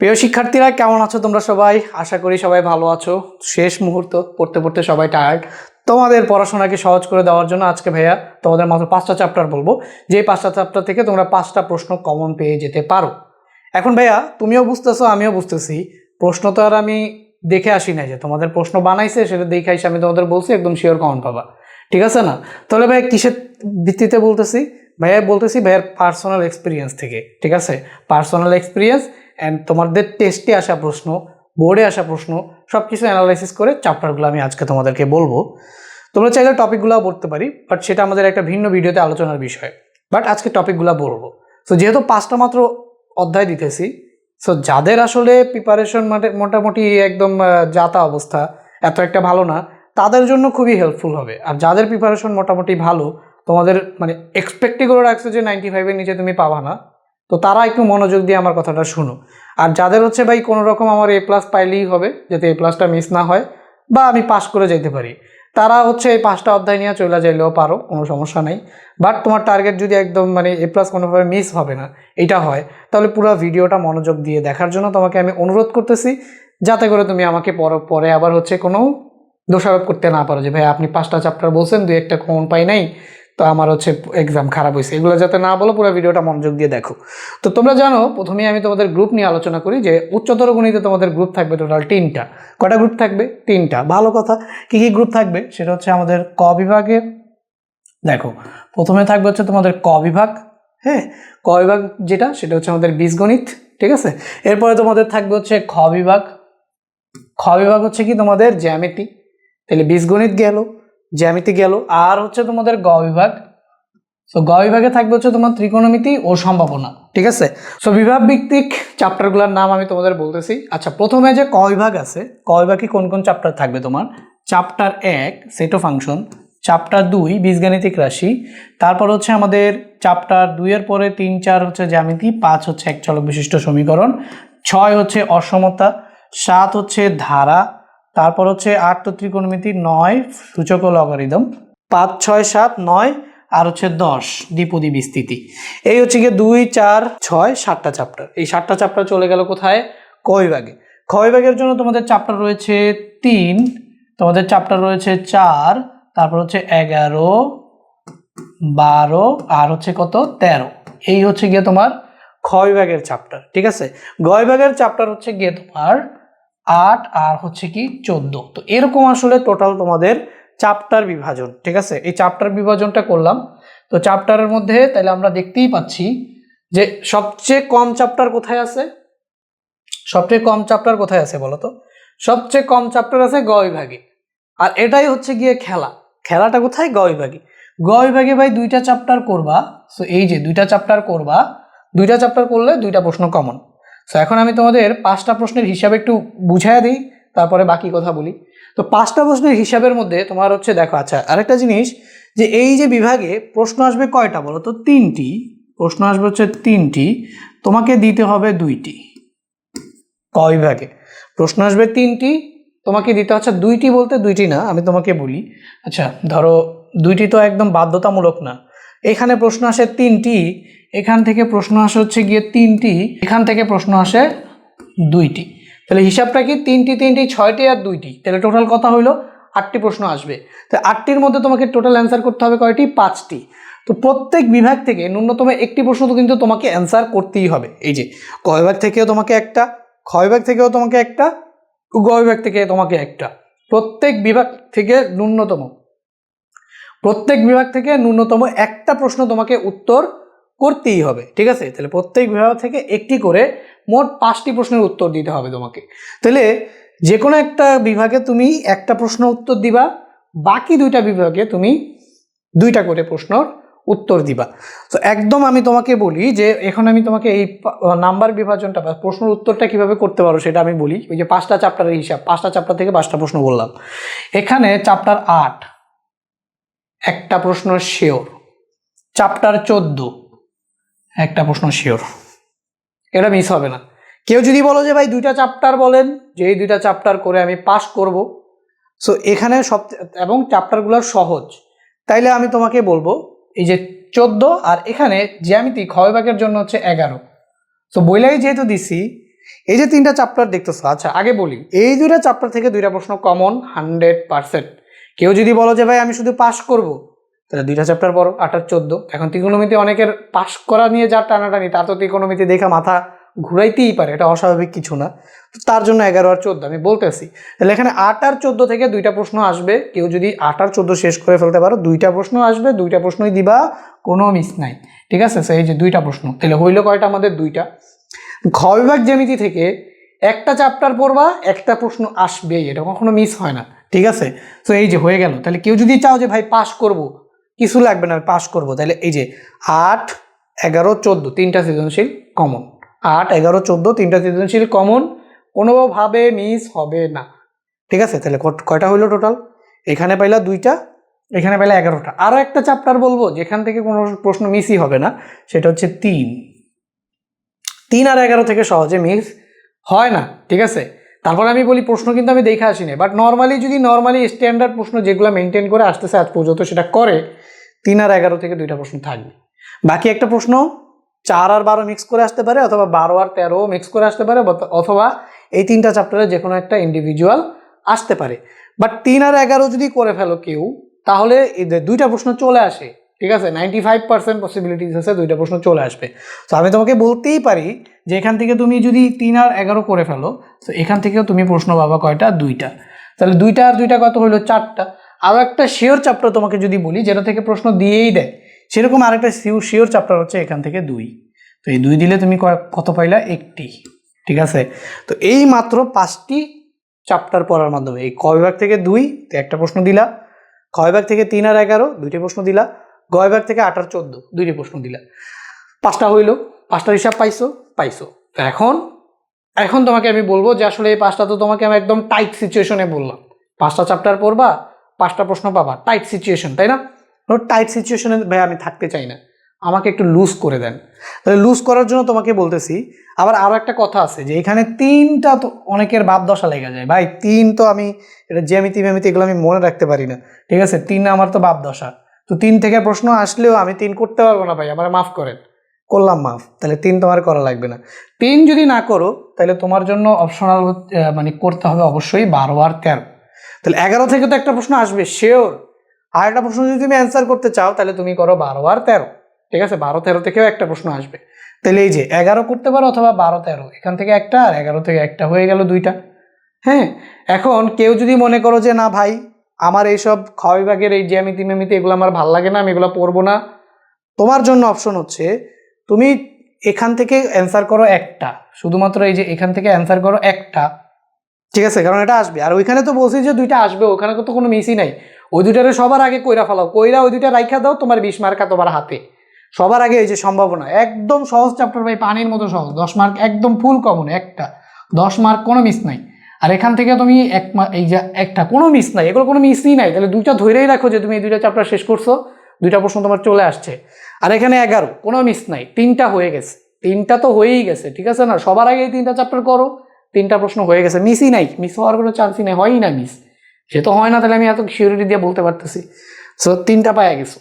প্রিয় শিক্ষার্থীরা কেমন আছো তোমরা সবাই? আশা করি সবাই ভালো আছো। শেষ মুহূর্ত, পড়তে পড়তে সবাই টায়ার্ড। তোমাদের পড়াশোনাকে সহজ করে দেওয়ার জন্য আজকে ভাইয়া তোমাদের মাত্র 5টা চ্যাপ্টার বলবো, যে 5টা চ্যাপ্টার থেকে তোমরা 5টা প্রশ্ন কমন পেয়ে যেতে পারো। এখন ভাইয়া তুমিও বুঝতেছো, আমিও বুঝতেছি, প্রশ্ন তো আর আমি দেখে আসি না যে তোমাদের প্রশ্ন বানাইছে সেটা দেখে আসি, আমি তোমাদের বলছি একদম শিওর কমন পাবা, ঠিক আছে না? তাহলে ভাই কিসের ভিত্তিতে বলতেছি? ভাইয়া বলতেছি ভাইয়ার পার্সোনাল এক্সপিরিয়েন্স থেকে, ঠিক আছে? পার্সোনাল এক্সপিরিয়েন্স অ্যান্ড তোমাদের টেস্টে আসা প্রশ্ন, বোর্ডে আসা প্রশ্ন, সব কিছু অ্যানালাইসিস করে চ্যাপ্টারগুলো আমি আজকে তোমাদেরকে বলবো। তোমরা চাইলে টপিকগুলোও পড়তে পারি, বাট সেটা আমাদের একটা ভিন্ন ভিডিওতে আলোচনার বিষয়। বাট আজকে টপিকগুলো বলবো। সো যেহেতু 5টা মাত্র অধ্যায় দিতেছি, সো যাদের আসলে প্রিপারেশন মোটামুটি একদম যাতা অবস্থা, এত একটা ভালো না, তাদের জন্য খুবই হেল্পফুল হবে। আর যাদের প্রিপারেশন মোটামুটি ভালো, তোমাদের মানে এক্সপেক্টই করে রাখছে যে 95-এর নিচে তুমি পাবা না, তো তারা একটু মনোযোগ দিয়ে আমার কথাটা শুনো। আর যাদের হচ্ছে ভাই কোনো রকম আমার A+ পাইলেই হবে, যাতে A+টা মিস না হয় বা আমি পাস করে যেতে পারি, তারা হচ্ছে এই 5টা অধ্যায় নিয়ে চলে যাইলেও পারো, কোনো সমস্যা নেই। বাট তোমার টার্গেট যদি একদম মানে A+ কোনোভাবে মিস হবে না এটা হয়, তাহলে পুরো ভিডিওটা মনোযোগ দিয়ে দেখার জন্য তোমাকে আমি অনুরোধ করতেছি, যাতে করে তুমি আমাকে পরে আবার হচ্ছে কোনো দোষারোপ করতে না পারো যে ভাই আপনি 5টা চ্যাপ্টার বলছেন, 2-1টা কমন পাই নাই, তো আমার হচ্ছে এক্সাম খারাপ হয়েছে, এগুলো যাতে না বলো, পুরো ভিডিওটা মনোযোগ দিয়ে দেখো। তো তোমরা জানো, প্রথমেই আমি তোমাদের গ্রুপ নিয়ে আলোচনা করি যে উচ্চতর গণিতে তোমাদের গ্রুপ থাকবে টোটাল 3টা। কয়টা গ্রুপ থাকবে? 3টা। ভালো কথা। কি কি গ্রুপ থাকবে সেটা হচ্ছে আমাদের ক বিভাগে। দেখো, প্রথমে থাকবে হচ্ছে তোমাদের ক বিভাগ। হ্যাঁ, ক বিভাগ যেটা, সেটা হচ্ছে আমাদের বীজগণিত, ঠিক আছে? এরপরে তোমাদের থাকবে হচ্ছে খ বিভাগ। খ বিভাগ হচ্ছে কি তোমাদের জ্যামিতি। তাহলে বীজগণিত গেল, জ্যামিতি গেল, আর হচ্ছে তোমাদের গ বিভাগ। সো গ বিভাগে থাকবে হচ্ছে তোমার ত্রিকোণমিতি ও সম্ভাবনা, ঠিক আছে? সো বিভাগ ভিত্তিক চ্যাপ্টারগুলোর নাম আমি তোমাদের বলতেছি। আচ্ছা, প্রথমে যে ক বিভাগ আছে, ক বিভাগে কোন কোন চ্যাপ্টার থাকবে তোমার? Chapter 1 set of function, chapter 2 বীজগাণিতিক রাশি, তারপর হচ্ছে আমাদের চ্যাপ্টার 2 এর পরে 3-4 হচ্ছে জ্যামিতি, 5 হচ্ছে এক চলক বিশিষ্ট সমীকরণ, 6 হচ্ছে অসমতা, 7 হচ্ছে ধারা, তারপর হচ্ছে 8 তো ত্রিকোণমিতি, 9 সূচক ও লগারিদম, 5, 6, 7, 9 আর হচ্ছে 10 দ্বিপদী বিস্তৃতি। এই হচ্ছে গিয়ে 2, 4, 6, 7টা চ্যাপ্টার। এই 7টা চ্যাপ্টার চলে গেল কোথায়? ক বিভাগে। খ বিভাগের জন্য তোমাদের চ্যাপ্টার রয়েছে 3, তোমাদের চ্যাপ্টার রয়েছে 4, তারপর হচ্ছে 11, 12 আর হচ্ছে কত 13। এই হচ্ছে গিয়ে তোমার খ বিভাগের চ্যাপ্টার, ঠিক আছে? গ বিভাগের চ্যাপ্টার হচ্ছে গিয়ে তোমার 8 আর হচ্ছে কি 14। তো এরকম আসলে টোটাল তোমাদের চ্যাপ্টার বিভাজন, ঠিক আছে? এই চ্যাপ্টার বিভাজনটা করলাম। তো চ্যাপ্টারের মধ্যে তাহলে আমরা দেখতেই পাচ্ছি যে সবচেয়ে কম চ্যাপ্টার কোথায় আছে? সবচেয়ে কম চ্যাপ্টার কোথায় আছে বলো তো? সবচেয়ে কম চ্যাপ্টার আছে গ বিভাগে। আর এটাই হচ্ছে গিয়ে খেলাটা কোথায়? গ বিভাগে। গ বিভাগে ভাই 2টা চ্যাপ্টার করবা। সো এই যে 2টা চ্যাপ্টার করবা, 2টা চ্যাপ্টার করলে 2টা প্রশ্ন কমন। সো এখন আমি তোমাদের 5টা প্রশ্নের হিসাব একটু বুঝাইয়া দিই, তারপরে বাকি কথা বলি। তো 5টা প্রশ্নের হিসাবের মধ্যে তোমার হচ্ছে দেখো, আচ্ছা আরেকটা জিনিস, যে এই যে বিভাগে প্রশ্ন আসবে কয়টা বলো তো? 3টি প্রশ্ন আসবে, হচ্ছে 3টি, তোমাকে দিতে হবে 2টি। ক বিভাগে প্রশ্ন আসবে 3টি, তোমাকে দিতে হচ্ছে 2টি, বলতে 2টি না, আমি তোমাকে বলি। আচ্ছা ধরো 2টি তো একদম বাধ্যতামূলক না। এখানে প্রশ্ন আসে 3টি, এখান থেকে প্রশ্ন আসে হচ্ছে গিয়ে 3টি, এখান থেকে প্রশ্ন আসে 2টি। তাহলে হিসাবটা কি? 3টি 3টি 6টি আর 2টি, তাহলে টোটাল কথা হইলো 8টি প্রশ্ন আসবে। তো 8টির মধ্যে তোমাকে টোটাল অ্যান্সার করতে হবে কয়টি? 5টি। তো প্রত্যেক বিভাগ থেকে ন্যূনতম একটি প্রশ্ন তো কিন্তু তোমাকে অ্যান্সার করতেই হবে। এই যে ক বিভাগ থেকেও তোমাকে একটা, খ বিভাগ থেকেও তোমাকে একটা, গ বিভাগ থেকে তোমাকে একটা। প্রত্যেক বিভাগ থেকে ন্যূনতম একটা প্রশ্ন তোমাকে উত্তর করতেই হবে, ঠিক আছে? তাহলে প্রত্যেক বিভাগ থেকে একটি করে মোট 5টি প্রশ্নের উত্তর দিতে হবে তোমাকে। তাহলে যে কোনো একটা বিভাগে তুমি একটা প্রশ্ন উত্তর দিবা, বাকি 2টা বিভাগে তুমি 2টা করে প্রশ্নর উত্তর দিবা। তো একদম আমি তোমাকে বলি যে এখন আমি তোমাকে এই নাম্বার বিভাজনটা বা প্রশ্নের উত্তরটা কিভাবে করতে পারো সেটা আমি বলি। ওই যে 5টা চ্যাপ্টারের হিসাব, 5টা চ্যাপ্টার থেকে 5টা প্রশ্ন বললাম। এখানে চ্যাপ্টার 8 একটা প্রশ্ন শিওর, চ্যাপ্টার 14 একটা প্রশ্ন শিওর, এটা মিস হবে না। কেউ যদি বলো যে ভাই 2টা চ্যাপ্টার বলেন, যে এই 2টা চ্যাপ্টার করে আমি পাস করব, সো এখানে সব এবং চ্যাপ্টারগুলো সহজ, তাইলে আমি তোমাকে বলবো এই যে 14 আর এখানে জ্যামিতি খ বিভাগের জন্য হচ্ছে 11। সো বইলাই যেহেতু দিছি, এই যে 3টা চ্যাপ্টার দেখতেছো, আচ্ছা আগে বলি এই 2টা চ্যাপ্টার থেকে 2টা প্রশ্ন কমন 100%। কেউ যদি বলো যে ভাই আমি শুধু পাস করব, তাহলে 2টা চ্যাপ্টার পড়ো 8 আর 14। এখন ত্রিকোণমিতি অনেকের পাস করা নিয়ে যার টানাটানি, তার তো ত্রিকোণমিতি দেখে মাথা ঘুরাইতেই পারে, এটা অস্বাভাবিক কিছু না। তো তার জন্য 11 আর 14 আমি বলতেছি। তাহলে এখানে 8 আর 14 থেকে 2টা প্রশ্ন আসবে। কেউ যদি 8 আর 14 শেষ করে ফেলতে পারো, 2টা প্রশ্ন আসবে, 2টা প্রশ্নই দিবা, কোনো মিস নাই। ঠিক আছে, সেই যে 2টা প্রশ্ন, তাহলে হইলো কয়টা আমাদের? 2টা। ঘ বিভাগ জ্যামিতি থেকে একটা চ্যাপ্টার পড়বা, একটা প্রশ্ন আসবেই, এটা কখনো মিস হয় না। ঠিক আছে, তো এই যে হয়ে গেল। তাহলে কেউ যদি চাও যে ভাই পাস করব, কিছু লাগবে না, পাস করব, তাহলে এই যে 8, 11, 14 3টা সৃজনশীল কমন। 8, 11, 14 3টা সৃজনশীল কমন, কোনোভাবে মিস হবে না। ঠিক আছে, তাহলে কয়টা হইলো টোটাল? এখানে পাইলা 2টা, এখানে পাইলা 11টা। আরও একটা চ্যাপ্টার বলবো যেখান থেকে কোনো প্রশ্ন মিসই হবে না, সেটা হচ্ছে 3 আর 11 থেকে সহজে মিস হয় না। ঠিক আছে, তারপরে আমি বলি প্রশ্ন কিন্তু আমি দেখে আসি না, বাট নর্মালি যদি স্ট্যান্ডার্ড প্রশ্ন যেগুলো মেনটেন করে আসতেছে আজ পর্যন্ত সেটা করে, 3 আর 11 থেকে 2টা প্রশ্ন থাকবে। বাকি একটা প্রশ্ন 4 আর 12 মিক্স করে আসতে পারে, অথবা 12 আর 13 মিক্স করে আসতে পারে, অথবা এই 3টা চ্যাপ্টারে যে কোনো একটা ইন্ডিভিজুয়াল আসতে পারে। বাট 3 আর 11 যদি করে ফেলো কেউ, তাহলে 2টা প্রশ্ন চলে আসে। ঠিক আছে, 95% পসিবিলিটিস আছে 2টা প্রশ্ন চলে আসবে। তো আমি তোমাকে বলতেই পারি যে এখান থেকে তুমি যদি 3 আর 11 করে ফেলো, তো এখান থেকেও তুমি প্রশ্ন পাবা কয়টা? 2টা। তাহলে 2টা আর 2টা কত হলো? 4টা। আরও একটা শিওর চ্যাপ্টার তোমাকে যদি বলি, যেটা থেকে প্রশ্ন দিয়েই দেয়, সেরকম আরেকটা শিওর চ্যাপ্টার হচ্ছে এখান থেকে 2। তো এই 2 দিলে তুমি কত পাইলা? 1টি। ঠিক আছে, তো এই মাত্র 5টি চ্যাপ্টার পড়ার মাধ্যমে এই ক বিভাগ থেকে 2 একটা প্রশ্ন দিলা, খ বিভাগ থেকে 3 আর 11 2টি প্রশ্ন দিলা, গ বিভাগ থেকে 8 আর 14 2টি প্রশ্ন দিলা, 5টা হইল। 5টার হিসাব পাইছো। তো এখন তোমাকে আমি বলবো যে আসলে এই 5টা তো তোমাকে আমি একদম টাইট সিচুয়েশনে বললাম, 5টা চ্যাপ্টার পড়বা, 5টা প্রশ্ন পাবা, টাইট সিচুয়েশন, তাই না? টাইট সিচুয়েশনে ভাই আমি থাকতে চাই না, আমাকে একটু লুজ করে দেন। তাহলে লুজ করার জন্য তোমাকে বলতেছি, আবার আরও একটা কথা আছে যে এখানে 3টা তো অনেকের বাপ দশা লেগে যায় ভাই, 3 তো আমি এটা জ্যামিতি এগুলো আমি মনে রাখতে পারি না। ঠিক আছে, 3 আমার তো বাপ দশা। তো 3 থেকে প্রশ্ন আসলেও আমি 3 করতে পারবো না ভাই, আমার মাফ করেন। করলাম মাফ, তাহলে 3 তোমার করা লাগবে না। 3 যদি না করো তাহলে তোমার জন্য অপশনাল মানে করতে হবে অবশ্যই 12 আর 13। তাহলে 11 থেকে তো একটা প্রশ্ন আসবে শিওর। আর একটা প্রশ্ন যদি তুমি অ্যান্সার করতে চাও তাহলে তুমি করো 12 আর 13। ঠিক আছে, 12 13 থেকেও একটা প্রশ্ন আসবে। তাহলে এই যে 11 করতে পারো অথবা 12 13, এখান থেকে একটা আর 11 থেকে একটা, হয়ে গেল 2টা। হ্যাঁ, এখন কেউ যদি মনে করো যে না ভাই আমার এইসব খ বিভাগের এই জ্যামিতি এগুলো আমার ভাল লাগে না, আমি এগুলো পড়বো না, তোমার জন্য অপশন হচ্ছে তুমি এখান থেকে অ্যান্সার করো একটা, শুধুমাত্র এই যে এখান থেকে অ্যান্সার করো একটা। ঠিক আছে, কারণ এটা আসবে, আর ওইখানে তো বলছি যে 2টা আসবে, ওখানে তো কোনো মিসই নাই। ওই 2টারে সবার আগে কইরা ফেলাও, কইরা ওই 2টা রাইখা দাও, তোমার 20 মার্কা তোমার হাতে সবার আগে। এই যে সম্ভাবনা একদম সহজ চ্যাপ্টার ভাই, পানির মতো সহজ, 10 মার্ক একদম ফুল কমন, একটা 10 মার্ক, কোনো মিস নাই। আর এখান থেকে তুমি এই যে একটা, কোনো মিস নাই, এগুলো কোনো মিসই নাই। তাহলে 2টা ধরেই রাখো যে তুমি এই 2টা চ্যাপ্টার শেষ করছো, 2টা প্রশ্ন তোমার চলে আসছে। আর এখানে 11, কোনো মিস নাই, 3টা হয়ে গেছে, 3টা তো হয়েই গেছে। ঠিক আছে না, সবার আগে এই 3টা চ্যাপ্টার করো, 3টা প্রশ্ন হয়ে গেছে, মিসই নাই, মিস হওয়ার কোনো চান্সই নেই, হয়ই না মিস। সে তো হয় না, তাহলে আমি এত সিউরিটি দিয়ে বলতে পারতেছি। সো 3টা পাওয়া গেছো।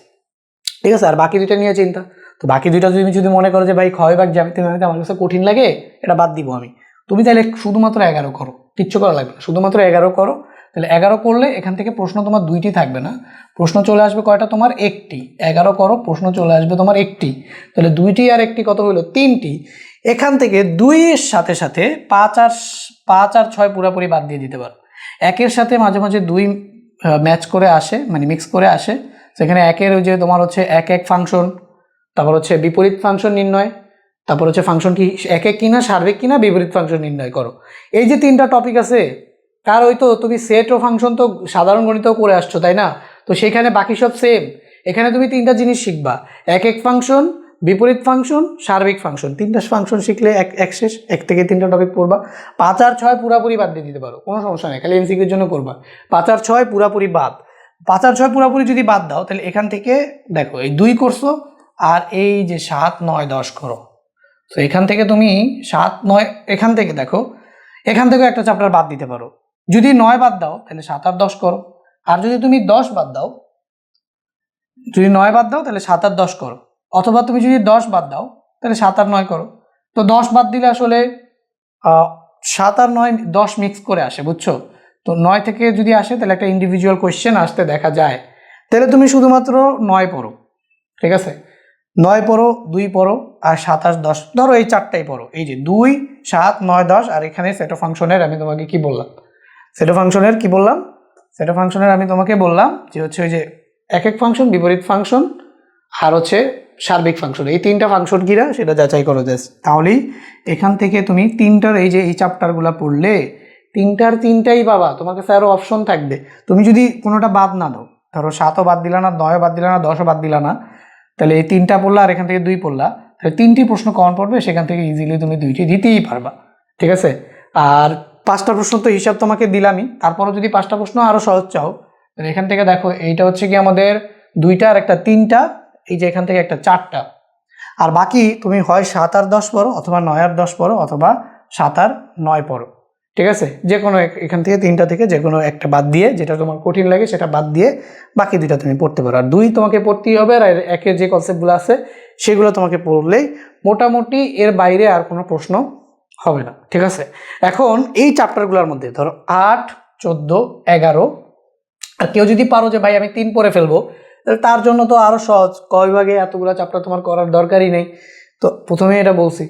ঠিক আছে, আর বাকি 2টা নিয়ে চিন্তা। তো বাকি 2টা যদি মনে করো যে ভাই ক্ষয় ভাগ জ্যামিতি আমার কাছে কঠিন লাগে, এটা বাদ দিব আমি, তুমি তাহলে শুধুমাত্র 11 করো, কিচ্ছু করা লাগবে না, শুধুমাত্র 11 করো। তাহলে 11 করলে এখান থেকে প্রশ্ন তোমার 2টি থাকবে না, প্রশ্ন চলে আসবে কয়টা তোমার? 1টি। 11 করো, প্রশ্ন চলে আসবে তোমার 1টি। তাহলে 2টি আর 1টি কত হলো? 3টি। এখান থেকে 2 এর সাথে সাথে 5 আর 6 পুরোপুরি বাদ দিয়ে দিতে পারো। 1-এর সাথে মাঝে মাঝে 2 ম্যাচ করে আসে, মানে মিক্স করে আসে। সেখানে 1-এর ওই যে তোমার হচ্ছে 1 ফাংশন, তারপর হচ্ছে বিপরীত ফাংশন নির্ণয়, তারপর হচ্ছে ফাংশন কি 1 কিনা, সার্বিক কিনা, বিপরীত ফাংশন নির্ণয় করো। এই যে 3টা টপিক আছে, কার ওই তো তুমি সেট ও ফাংশন তো সাধারণ গণিতেও করে আসছো, তাই না? তো সেখানে বাকি সব সেম, এখানে তুমি 3টা জিনিস শিখবা, 1 ফাংশন, বিপরীত ফাংশন, সার্বিক ফাংশন। 3টা ফাংশন শিখলে এক শেষ। 1 থেকে 3টা টপিক পড়বা। 5 আর 6 পুরাপুরি বাদ দিয়ে দিতে পারো, কোনো সমস্যা নেই, খালি এমসিকিউর জন্য করবা। 5 আর 6 পুরাপুরি বাদ। 5 আর 6 পুরাপুরি যদি বাদ দাও, তাহলে এখান থেকে দেখো এই 2 করছো, আর এই যে 7 9 10 করো। তো এখান থেকে তুমি 7 9, এখান থেকে দেখো, এখান থেকে একটা চ্যাপ্টার বাদ দিতে পারো। যদি 9 বাদ দাও তাহলে 7 আর 10 করো, আর যদি তুমি 10 বাদ দাও, যদি 9 বাদ দাও তাহলে 7 আর 10 করো, অথবা তুমি যদি 10 বাদ দাও তাহলে 7 আর 9 করো। তো 10 বাদ দিলে আসলে 7 আর 9 10 মিক্স করে আসে, বুঝছো? তো 9 থেকে যদি আসে তাহলে একটা ইন্ডিভিজুয়াল কোয়েশ্চেন আসতে দেখা যায়, তাহলে তুমি শুধুমাত্র 9 পড়ো, ঠিক আছে? 9 পড়ো, 2 পড়ো, আর 7 আর 10, ধরো এই চারটাই পড়ো। এই যে 2 7 9 10, আর এখানে সেট অফ ফাংশনের আমি তোমাকে কি বললাম, সেট অফ ফাংশনের কি বললাম, সেট অফ ফাংশনের আমি তোমাকে বললাম যে হচ্ছে ওই যে একক ফাংশন, বিপরীত ফাংশন, আর হচ্ছে সার্বিক ফাংশন, এই 3টা ফাংশন কিনা সেটা যাচাই করো জাস্ট। তাহলেই এখান থেকে তুমি 3টার এই যে এই চ্যাপ্টারগুলো পড়লে 3টার 3টাই পাবা, তোমার কাছে আরও অপশন থাকবে। তুমি যদি কোনোটা বাদ না দাও, ধরো 7ও বাদ দিলা না, 9ও বাদ দিলা না, 10ও বাদ দিলা না, তাহলে এই 3টা পড়লা আর এখান থেকে 2 পড়লা, তাহলে 3টি প্রশ্ন কমন পড়বে, সেখান থেকে ইজিলি তুমি 2টি দিতেই পারবা, ঠিক আছে? আর 5টা প্রশ্ন তো হিসাব তোমাকে দিলামই, তারপরও যদি 5টা প্রশ্ন আরও সহজ চাও তাহলে এখান থেকে দেখো, এইটা হচ্ছে কি আমাদের 2টা আর একটা 3টা, এই যে এখান থেকে একটা 4টা, আর বাকি তুমি হয় 7 আর 10 পড়ো, অথবা 9 আর 10 পড়ো, অথবা 7 আর 9 পড়ো, ঠিক আছে? যে কোনো এখান থেকে 3টা থেকে যে কোনো একটা বাদ দিয়ে, যেটা তোমার কঠিন লাগে সেটা বাদ দিয়ে বাকি 2টা তুমি পড়তে পারো। আর 2 তোমাকে পড়তেই হবে, আর একের যে কনসেপ্টগুলো আছে সেগুলো তোমাকে পড়লেই মোটামুটি এর বাইরে আর কোনো প্রশ্ন হবে না, ঠিক আছে? এখন এই চ্যাপ্টারগুলোর মধ্যে ধরো 8 14 11, আর কেউ যদি পারো যে ভাই আমি 3 পড়ে ফেলবো, তাহলে তার জন্য তো আরও সহজ, ক বিভাগে এতগুলো চ্যাপ্টার তোমার করার দরকারই নেই। তো প্রথমেই এটা বলছি,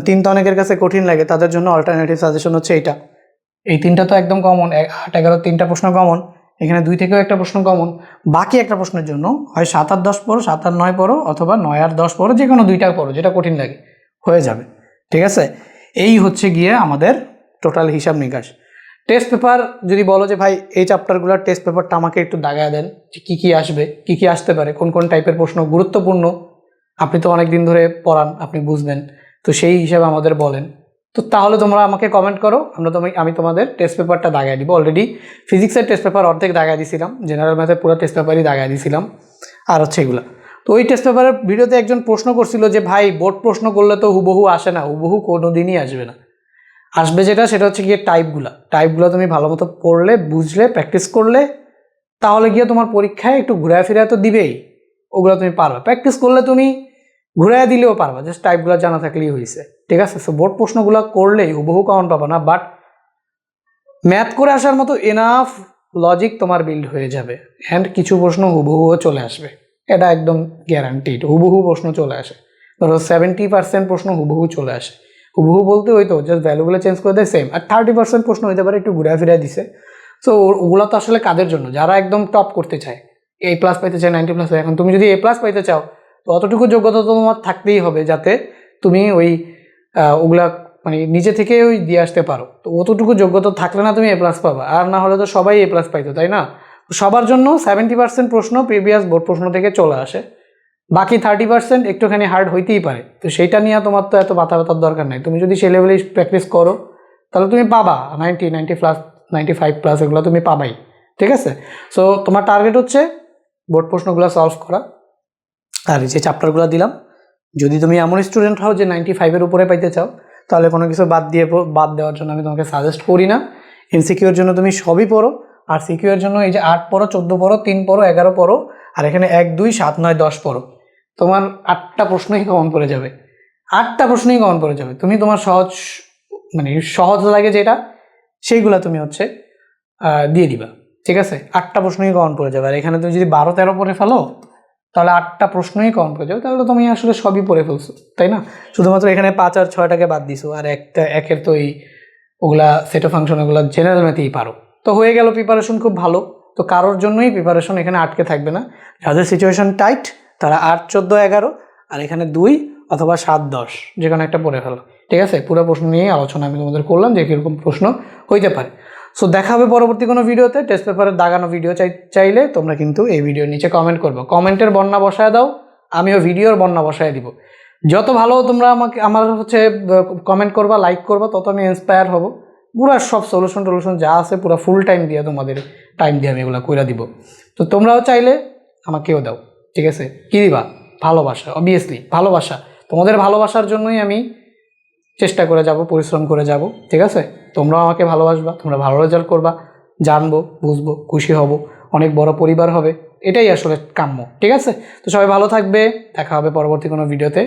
3 তো অনেকের কাছে কঠিন লাগে, তাদের জন্য অল্টারনেটিভ সাজেশন হচ্ছে এইটা। এই 3টা তো একদম কমন, 8 11 3টা প্রশ্ন কমন, এখানে 2 থেকেও একটা প্রশ্ন কমন, বাকি একটা প্রশ্নের জন্য হয় 7 আর 10 পড়ো, 7 আর 9 পড়ো, অথবা 9 আর 10 পড়ো, যে কোনো 2টা পড়ো, যেটা কঠিন লাগে, হয়ে যাবে, ঠিক আছে? এই হচ্ছে গিয়ে আমাদের টোটাল হিসাব নিকাশ। টেস্ট পেপার যদি বলো যে ভাই এই চ্যাপ্টারগুলোর টেস্ট পেপারটা আমাকে একটু দাগায় দেন, যে কী কী আসবে, কী কী আসতে পারে, কোন কোন টাইপের প্রশ্ন গুরুত্বপূর্ণ, আপনি তো অনেক দিন ধরে পড়ান, আপনি বুঝবেন, তো সেই হিসাবে আমাদের বলেন। তো তাহলে তোমরা আমাকে কমেন্ট করো, আমি তোমাদের টেস্ট পেপারটা দাগায় দিব। অলরেডি ফিজিক্সের টেস্ট পেপার অর্ধেক দাগায় দিয়েছিলাম, জেনারেল ম্যাথের পুরো টেস্ট পেপারই দাগায় দিয়েছিলাম, আর হচ্ছে এগুলো। তো ওই টেস্ট পেপারের ভিডিওতে একজন প্রশ্ন করছিল যে ভাই বোর্ড প্রশ্ন করলে তো হুবহু আসে না, হুবহু কোনো দিনই আসবে না, আসবে সেটা হচ্ছে গিয়ে টাইপগুলো তুমি ভালো মতো পড়লে, বুঝলে, প্র্যাকটিস করলে, তাহলে গিয়ে তোমার পরীক্ষায় একটু ঘুরায় ফিরায় তো দিবেই, ওগুলো তুমি পারবে। প্র্যাকটিস করলে তুমি ঘুরাইয়া দিলেও পারবা, জাস্ট টাইপগুলো জানা থাকলেই হয়েছে, ঠিক আছে? সো বোর্ড প্রশ্নগুলো করলেই হুবহু কমন পাবা না, বাট ম্যাথ করে আসার মতো এনাফ লজিক তোমার বিল্ড হয়ে যাবে, অ্যান্ড কিছু প্রশ্ন হুবহুও চলে আসবে, এটা একদম গ্যারান্টিড। হুবহু প্রশ্ন চলে আসে, ধরো 70% প্রশ্ন হুবহু চলে আসে। হুবহু বলতে ওই তো জাস্ট ভ্যালুগুলো চেঞ্জ করে দেয় সেম, আর 30% প্রশ্ন হইতে পারে একটু ঘুরে ফিরে দিছে। সো ওগুলো তো আসলে কাদের জন্য, যারা একদম টপ করতে চায়, A+ পাইতে চায়, 90+ এখন তুমি যদি A+ পাইতে চাও, তো অতটুকু যোগ্যতা তোমার থাকতেই হবে যাতে তুমি ওই ওগুলা মানে নিজে থেকে ওই দিয়ে আসতে পারো। তো অতটুকু যোগ্যতা থাকলে না তুমি A+ পাবা, আর না হলে তো সবাই A+ পাইতো, তাই না? সবার জন্য 70% প্রশ্ন প্রিভিয়াস বোর্ড প্রশ্ন থেকে চলে আসে, বাকি 30% একটুখানি হার্ড হইতেই পারে। তো সেইটা নিয়ে তোমার তো এত মাথা ব্যথার দরকার নাই, তুমি যদি সেই লেভেলে প্র্যাকটিস করো তাহলে তুমি পাবা 90 90+, 95+ এগুলো তুমি পাবাই, ঠিক আছে? সো তোমার টার্গেট হচ্ছে বোর্ড প্রশ্নগুলো সলভ করা, আর এই যে চ্যাপ্টারগুলো দিলাম, যদি তুমি এমন স্টুডেন্ট হও যে 95-এর উপরে পাইতে চাও, তাহলে কোনো কিছু বাদ দেওয়ার জন্য আমি তোমাকে সাজেস্ট করি না। MCQর জন্য তুমি সবই পড়ো, আর সিকিউর জন্য এই যে 8 পড়ো, 14 পড়ো, 3 পড়ো, 11 পড়ো, আর এখানে 1 2 7 9 10 পড়ো, তোমার 8টা প্রশ্নই কমন পড়ে যাবে, 8টা প্রশ্নই কমন পড়ে যাবে। তুমি তোমার সহজ লাগে যেটা, সেইগুলা তুমি হচ্ছে দিয়ে দিবা, ঠিক আছে? 8টা প্রশ্নই কমন পড়ে যাবে, আর এখানে তুমি যদি 12 13 পড়ে ফেলো তাহলে 8টা প্রশ্নই কমন পড়ে যাবে, তাহলে তুমি আসলে সবই পড়ে ফেলছো, তাই না? শুধুমাত্র এখানে 5 আর 6টাকে বাদ দিছো, আর একের তো এই ওগুলা সেট অফ ফাংশন, ওগুলা জেনারেল ম্যাথেই পারো, তো হয়ে গেল। প্রিপারেশন খুব ভালো, তো কারোর জন্যই প্রিপারেশন এখানে আটকে থাকবে না। যাদের সিচুয়েশন টাইট তারা 8 14 11 আর এখানে 2 অথবা 7 10 যে কোনো একটা পড়ে ফেলো, ঠিক আছে? পুরো প্রশ্ন নিয়ে আলোচনা আমি তোমাদের করলাম যে কীরকম প্রশ্ন হইতে পারে। সো দেখা হবে পরবর্তী কোনো ভিডিওতে। টেস্ট পেপারের দাগানো ভিডিও চাইলে তোমরা কিন্তু এই ভিডিওর নিচে কমেন্ট করবো, কমেন্টের বর্ণনা বসায় দাও, আমিও ভিডিওর বর্ণনা বসায় দিব। যত ভালো তোমরা আমার হচ্ছে কমেন্ট করবা, লাইক করবা, তত আমি ইন্সপায়ার হব। পুরো সব সলিউশন যা আছে পুরো ফুল টাইম দিয়ে তোমাদের টাইম দিয়ে আমি এগুলো করে দিব। তো তোমরাও চাইলে আমাকেও দাও, ঠিক আছে? কী দিবা? ভালোবাসা, অবভিয়াসলি ভালোবাসা। তোমাদের ভালোবাসার জন্যই আমি চেষ্টা করে যাব, পরিশ্রম করে যাব, ঠিক আছে? তোমরাও আমাকে ভালোবাসবা, তোমরা ভালো রেজাল্ট করবা, জানবো, বুঝবো, খুশি হব, অনেক বড় পরিবার হবে, এটাই আসলে কাম্য, ঠিক আছে? তো সবাই ভালো থাকবে, দেখা হবে পরবর্তী কোনো ভিডিওতে।